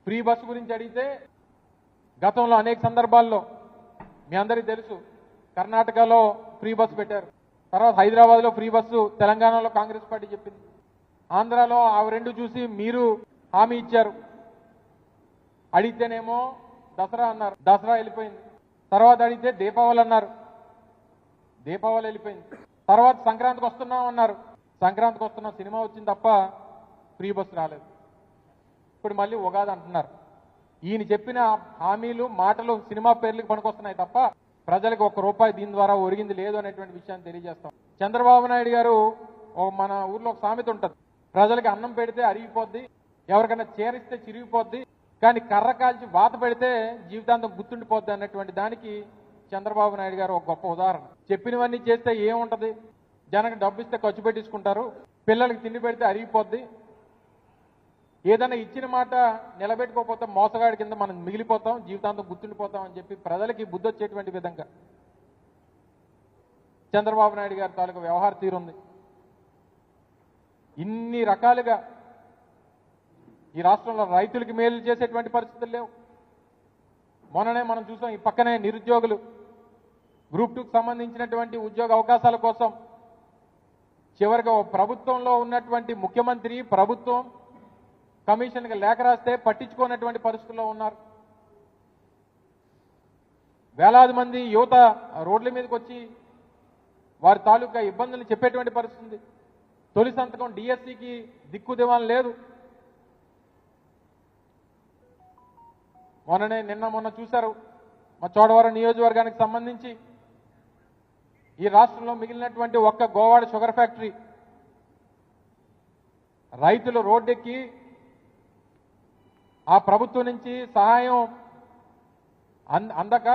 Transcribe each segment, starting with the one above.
Free bus గురించి అడిగితే గతంలో అనేక సందర్భాల్లో మీ అందరికీ తెలుసు, కర్ణాటకలో ఫ్రీ బస్సు పెట్టారు, తర్వాత హైదరాబాద్లో ఫ్రీ బస్సు తెలంగాణలో కాంగ్రెస్ పార్టీ చెప్పింది, ఆంధ్రాలో ఆ రెండు చూసి మీరు హామీ ఇచ్చారు. అడిగితేనేమో దసరా అన్నారు, దసరా వెళ్ళిపోయింది. తర్వాత అడిగితే దీపావళి అన్నారు, దీపావళి వెళ్ళిపోయింది. తర్వాత సంక్రాంతికి వస్తున్నాం అన్నారు, సంక్రాంతికి వస్తున్నాం సినిమా వచ్చింది తప్ప ఫ్రీ బస్సు రాలేదు. ఇప్పుడు మళ్ళీ ఉగాది అంటున్నారు. ఈయన చెప్పిన హామీలు మాటలు సినిమా పేర్లకు పనికొస్తున్నాయి తప్ప ప్రజలకు ₹1 దీని ద్వారా ఒరిగింది లేదు అనేటువంటి విషయాన్ని తెలియజేస్తాం. చంద్రబాబు నాయుడు గారు మన ఊర్లో ఒక సామెత ఉంటుంది, ప్రజలకి అన్నం పెడితే అరిగిపోద్ది, ఎవరికైనా చేరిస్తే చిరిగిపోద్ది, కానీ కర్ర కాల్చి వాత పెడితే జీవితాంతం గుర్తుండిపోద్ది అన్నటువంటి దానికి చంద్రబాబు నాయుడు గారు ఒక గొప్ప ఉదాహరణ. చెప్పినవన్నీ చేస్తే ఏముంటది, జనానికి డబ్బు ఇస్తే ఖర్చు పెట్టించుకుంటారు, పిల్లలకి తిండి పెడితే అరిగిపోద్ది, ఏదైనా ఇచ్చిన మాట నిలబెట్టుకోకపోతే మోసగాడి కింద మనం మిగిలిపోతాం, జీవితాంతం గుర్తుండిపోతాం అని చెప్పి ప్రజలకి బుద్ధి వచ్చేటువంటి విధంగా చంద్రబాబు నాయుడు గారి తాలూకు వ్యవహార తీరుంది. ఇన్ని రకాలుగా ఈ రాష్ట్రంలో రైతులకి మేలు చేసేటువంటి పరిస్థితులు లేవు. మొన్ననే మనం చూసాం, ఈ పక్కనే నిరుద్యోగులు గ్రూప్ 2కి సంబంధించినటువంటి ఉద్యోగ అవకాశాల కోసం చివరిగా ప్రభుత్వంలో ఉన్నటువంటి ముఖ్యమంత్రి, ప్రభుత్వం కమిషన్కి లేఖ రాస్తే పట్టించుకోనటువంటి పరిస్థితుల్లో ఉన్నారు. వేలాది మంది యువత రోడ్ల మీదకి వచ్చి వారి తాలూకా ఇబ్బందులు చెప్పేటువంటి పరిస్థితి. తొలి సంతకం డిఎస్సికి దిక్కు దివాన్ లేదు. మొన్న చూశారు, మా చోడవరం నియోజకవర్గానికి సంబంధించి ఈ రాష్ట్రంలో మిగిలినటువంటి ఒక్క గోవాడ షుగర్ ఫ్యాక్టరీ రైతులు రోడ్డెక్కి ఆ ప్రభుత్వం నుంచి సహాయం అందక,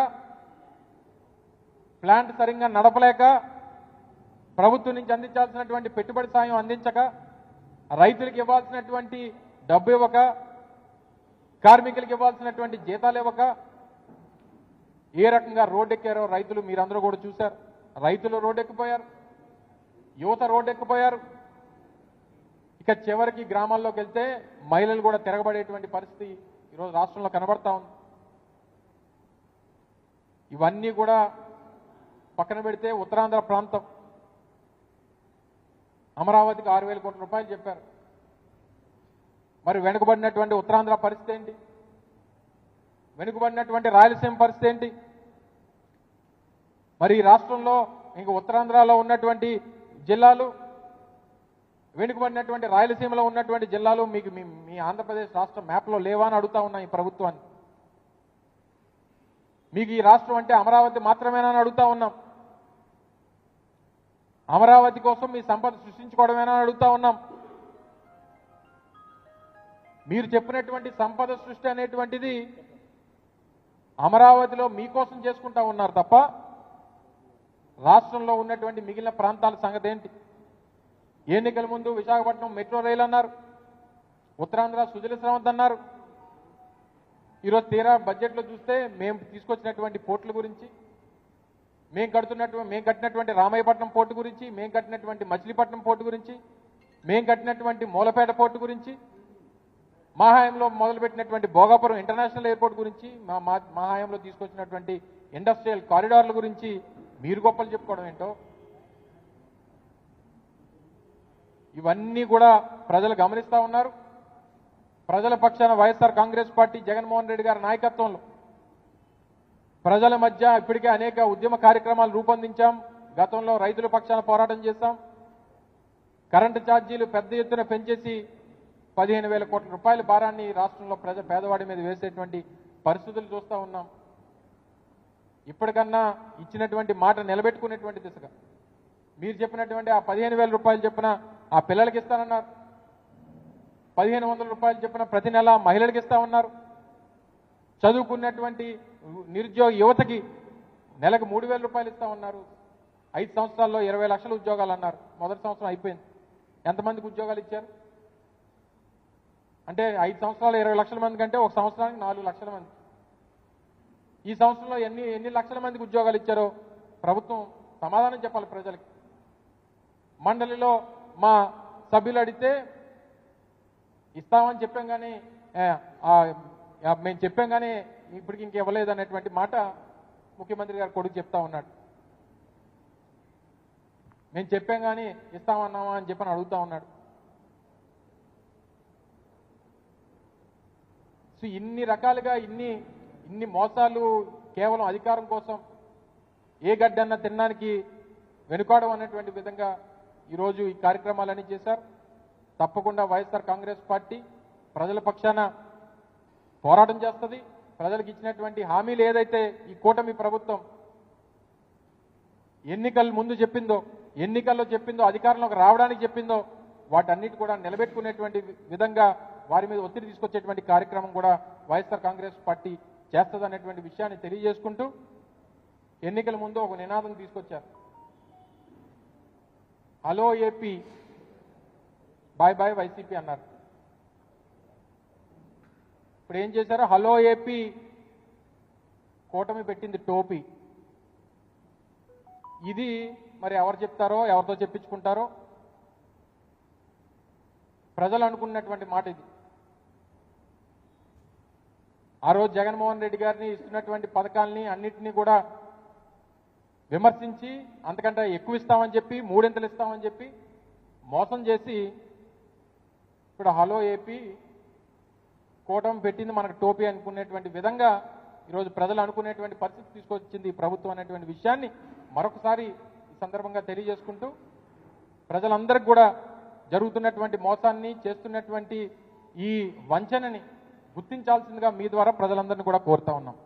ప్లాంట్ సరిగ్గా నడపలేక, ప్రభుత్వం నుంచి అందించాల్సినటువంటి పెట్టుబడి సాయం అందించక, రైతులకు ఇవ్వాల్సినటువంటి డబ్బు ఇవ్వక, కార్మికులకు ఇవ్వాల్సినటువంటి జీతాలు ఇవ్వక ఏ రకంగా రోడ్డెక్కారో రైతులు మీరందరూ కూడా చూశారు. రైతులు రోడ్డెక్కిపోయారు, యువత రోడ్డెక్కిపోయారు. ఇక చివరికి గ్రామాల్లోకి వెళ్తే మహిళలు కూడా తిరగబడేటువంటి పరిస్థితి ఈరోజు రాష్ట్రంలో కనబడతా ఉంది. ఇవన్నీ కూడా పక్కన పెడితే ఉత్తరాంధ్ర ప్రాంతం అమరావతికి 6,000 కోట్ల రూపాయలు చెప్పారు. మరి వెనుకబడినటువంటి ఉత్తరాంధ్ర పరిస్థితి ఏంటి, వెనుకబడినటువంటి రాయలసీమ పరిస్థితి ఏంటి? మరి ఈ రాష్ట్రంలో ఇంక ఉత్తరాంధ్రలో ఉన్నటువంటి జిల్లాలు, వెనుకబడినటువంటి రాయలసీమలో ఉన్నటువంటి జిల్లాలు మీకు మీ ఆంధ్రప్రదేశ్ రాష్ట్ర మ్యాప్లో లేవా అని అడుగుతా ఉన్నాం ఈ ప్రభుత్వాన్ని. మీకు ఈ రాష్ట్రం అంటే అమరావతి మాత్రమేనా అని అడుగుతా ఉన్నాం. అమరావతి కోసం మీ సంపద సృష్టించుకోవడమేనా అని అడుగుతా ఉన్నాం. మీరు చెప్పినటువంటి సంపద సృష్టి అనేటువంటిది అమరావతిలో మీకోసం చేసుకుంటా ఉన్నారు తప్ప రాష్ట్రంలో ఉన్నటువంటి మిగిలిన ప్రాంతాల సంగతి ఏంటి? ఎన్నికల ముందు విశాఖపట్నం మెట్రో రైలు అన్నారు, ఉత్తరాంధ్ర సుజల స్రవంతి అన్నారు. ఈరోజు తీరా బడ్జెట్లో చూస్తే మేము తీసుకొచ్చినటువంటి పోర్టుల గురించి, మేము కట్టినటువంటి రామాయపట్నం పోర్టు గురించి, మేము కట్టినటువంటి మచిలీపట్నం పోర్టు గురించి, మేము కట్టినటువంటి మూలపేట పోర్టు గురించి, మా హయాంలో మొదలుపెట్టినటువంటి భోగాపురం ఇంటర్నేషనల్ ఎయిర్పోర్ట్ గురించి, మా హయాంలో తీసుకొచ్చినటువంటి ఇండస్ట్రియల్ కారిడార్ల గురించి మీరు గొప్పలు చెప్పుకోవడం ఏంటో. ఇవన్నీ కూడా ప్రజలు గమనిస్తూ ఉన్నారు. ప్రజల పక్షాన వైఎస్ఆర్ కాంగ్రెస్ పార్టీ జగన్మోహన్ రెడ్డి గారి నాయకత్వంలో ప్రజల మధ్య ఇప్పటికే అనేక ఉద్యమ కార్యక్రమాలు రూపొందించాం. గతంలో రైతుల పక్షాన పోరాటం చేశాం. కరెంటు ఛార్జీలు పెద్ద ఎత్తున పెంచేసి 15,000 కోట్ల రూపాయల భారాన్ని రాష్ట్రంలో పేదవాడి మీద వేసేటువంటి పరిస్థితులు చూస్తూ ఉన్నాం. ఇప్పటికన్నా ఇచ్చినటువంటి మాట నిలబెట్టుకునేటువంటి దిశగా మీరు చెప్పినటువంటి ఆ 15,000 రూపాయలు చెప్పిన ఆ పిల్లలకి ఇస్తానన్నారు, 1,500 రూపాయలు చెప్పిన ప్రతి నెల మహిళలకు ఇస్తా ఉన్నారు. చదువుకున్నటువంటి నిరుద్యోగ యువతకి నెలకు 3,000 రూపాయలు ఇస్తా ఉన్నారు. 5 సంవత్సరాల్లో 20 లక్షల ఉద్యోగాలు అన్నారు. మొదటి సంవత్సరం అయిపోయింది. ఎంతమందికి ఉద్యోగాలు ఇచ్చారు అంటే 5 సంవత్సరాలు 20 లక్షల మంది కంటే ఒక సంవత్సరానికి 4 లక్షల మంది. ఈ సంవత్సరంలో ఎన్ని లక్షల మందికి ఉద్యోగాలు ఇచ్చారో ప్రభుత్వం సమాధానం చెప్పాలి ప్రజలకి. మండలిలో మా సభ్యులు అడిగితే ఇస్తామని చెప్పాం, కానీ మేము చెప్పాం కానీ ఇప్పటికి ఇంకివ్వలేదు అనేటువంటి మాట ముఖ్యమంత్రి గారు కొడుకు చెప్తా ఉన్నాడు. మేము చెప్పాం కానీ ఇస్తామన్నామా అని చెప్పని అడుగుతా ఉన్నాడు. సో ఇన్ని రకాలుగా ఇన్ని మోసాలు కేవలం అధికారం కోసం ఏ గడ్డన్నా తినడానికి వెనుకాడం అనేటువంటి విధంగా ఈరోజు ఈ కార్యక్రమాలన్నీ చేశారు. తప్పకుండా వైఎస్ఆర్ కాంగ్రెస్ పార్టీ ప్రజల పక్షాన పోరాటం చేస్తుంది. ప్రజలకు ఇచ్చినటువంటి హామీలు ఏదైతే ఈ కూటమి ప్రభుత్వం ఎన్నికల ముందు చెప్పిందో, ఎన్నికల్లో చెప్పిందో, అధికారంలోకి రావడానికి చెప్పిందో వాటన్నిటి కూడా నిలబెట్టుకునేటువంటి విధంగా వారి మీద ఒత్తిడి తీసుకొచ్చేటువంటి కార్యక్రమం కూడా వైఎస్ఆర్ కాంగ్రెస్ పార్టీ చేస్తుందనేటువంటి విషయాన్ని తెలియజేసుకుంటూ ఎన్నికల ముందు ఒక నినాదం తీసుకొచ్చారు. Hello AP, bye bye YCP అన్నారు. ఇప్పుడు ఏం చేశారు? హలో ఏపీ కూటమి పెట్టింది టోపీ. ఇది మరి ఎవరు చెప్తారో, ఎవరితో చెప్పించుకుంటారో, ప్రజలు అనుకున్నటువంటి మాట ఇది. ఆ రోజు జగన్మోహన్ రెడ్డి గారిని ఇస్తున్నటువంటి పథకాలని అన్నింటినీ కూడా విమర్శించి అంతకంటే ఎక్కువ ఇస్తామని చెప్పి, మూడింతలు ఇస్తామని చెప్పి మోసం చేసి ఇప్పుడు హలో ఏపీ కూటమి పెట్టింది మనకు టోపీ అనుకునేటువంటి విధంగా ఈరోజు ప్రజలు అనుకునేటువంటి పరిస్థితి తీసుకొచ్చింది ఈ ప్రభుత్వం అనేటువంటి విషయాన్ని మరొకసారి ఈ సందర్భంగా తెలియజేసుకుంటూ ప్రజలందరికీ కూడా జరుగుతున్నటువంటి మోసాన్ని, చేస్తున్నటువంటి ఈ వంచనని గుర్తించాల్సిందిగా మీ ద్వారా ప్రజలందరినీ కూడా కోరుతా ఉన్నాం.